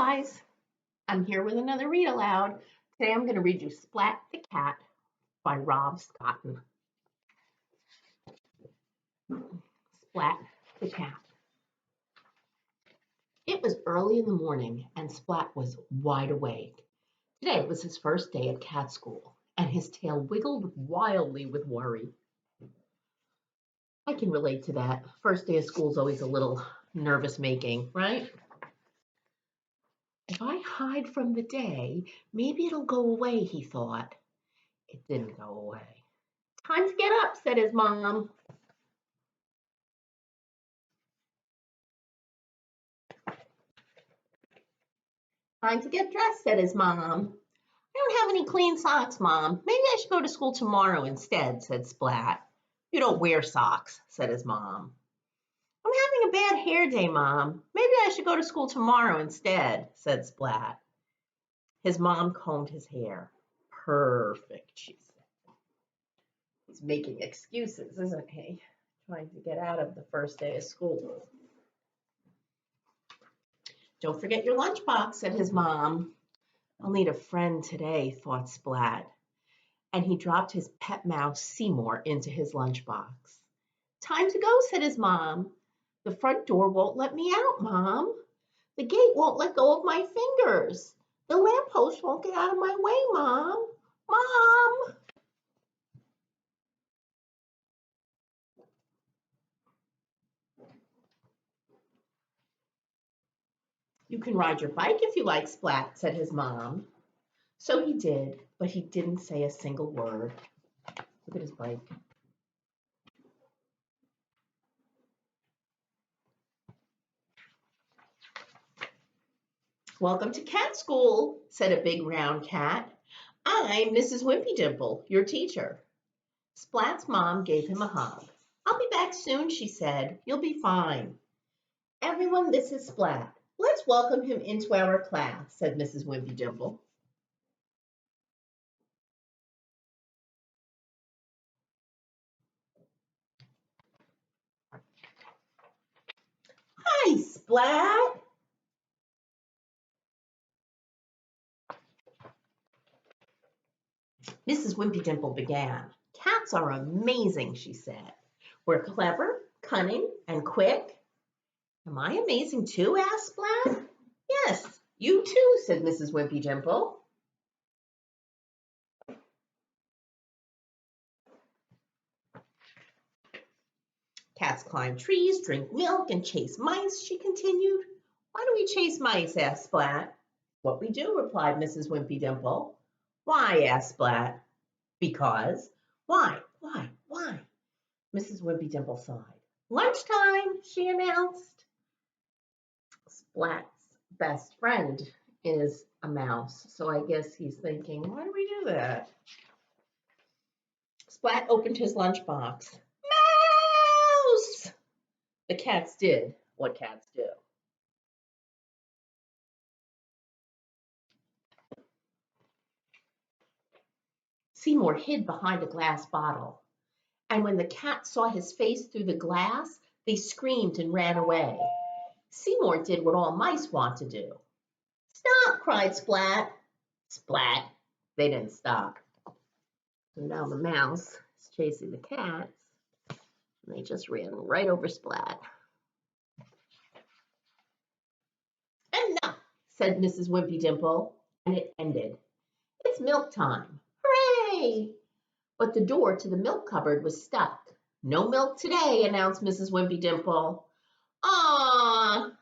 guys, I'm here with another read aloud. Today I'm going to read you Splat the Cat by Rb Scotton. Splat the Cat. It was early in the morning and Splat was wide awake. Today was his first day at cat school and his tail wiggled wildly with worry. I can relate to that. First day of school is always a little nervous making, right? If I hide from the day, maybe it'll go away, he thought. It didn't go away. Time to get up, said his mom. Time to get dressed, said his mom. I don't have any clean socks, Mom. Maybe I should go to school tomorrow instead, said Splat. You don't wear socks, said his mom. I'm having a bad hair day, Mom. Maybe I should go to school tomorrow instead, said Splat. His mom combed his hair. Perfect, she said. He's making excuses, isn't he? Trying to get out of the first day of school. Don't forget your lunchbox, said his mom. I'll need a friend today, thought Splat. And he dropped his pet mouse, Seymour, into his lunchbox. Time to go, said his mom. The front door won't let me out, Mom. The gate won't let go of my fingers. The lamppost won't get out of my way, Mom. Mom! You can ride your bike if you like, Splat, said his mom. So he did, but he didn't say a single word. Look at his bike. Welcome to cat school, said a big round cat. I'm Mrs. Wimpy Dimple, your teacher. Splat's mom gave him a hug. I'll be back soon, she said. You'll be fine. Everyone, this is Splat. Let's welcome him into our class, said Mrs. Wimpy Dimple. Hi, Splat. Mrs. Wimpy Dimple began. Cats are amazing, she said. We're clever, cunning, and quick. Am I amazing too? Asked Splat. Yes, you too, said Mrs. Wimpy Dimple. Cats climb trees, drink milk, and chase mice, she continued. Why do we chase mice? Asked Splat. What we do, replied Mrs. Wimpy Dimple. Why? Asked Splat. Because. Why? Mrs. Wimpy Dimple sighed. Lunchtime, she announced. Splat's best friend is a mouse, so I guess he's thinking, why do we do that? Splat opened his lunchbox. Mouse! The cats did what cats do. Seymour hid behind a glass bottle, and when the cats saw his face through the glass, they screamed and ran away. Seymour did what all mice want to do. Stop, cried Splat. Splat. They didn't stop. So now the mouse is chasing the cats, and they just ran right over Splat. Enough, said Mrs. Wimpy Dimple, and it ended. It's milk time. Hooray! But the door to the milk cupboard was stuck. No milk today, announced Mrs. Wimpy Dimple. Ah!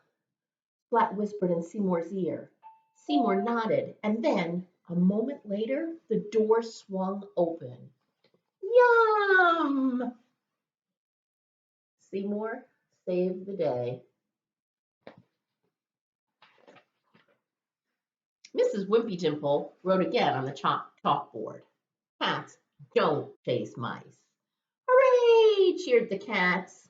Splat whispered in Seymour's ear. Seymour nodded, and then, a moment later, the door swung open. Yum! Seymour saved the day. Mrs. Wimpy Dimple wrote again on the chalkboard. Cats don't chase mice. Hooray! Cheered the cats.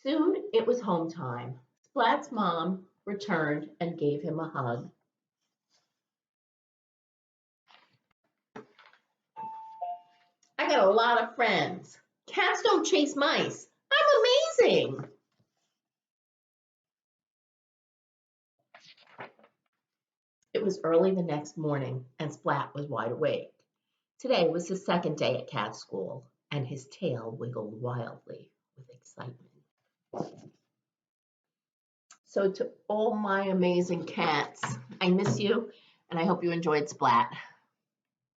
Soon it was home time. Splat's mom returned and gave him a hug. I got a lot of friends. Cats don't chase mice. I'm amazing. It was early the next morning, and Splat was wide awake. Today was his second day at cat school, and his tail wiggled wildly with excitement. So to all my amazing cats, I miss you, and I hope you enjoyed Splat.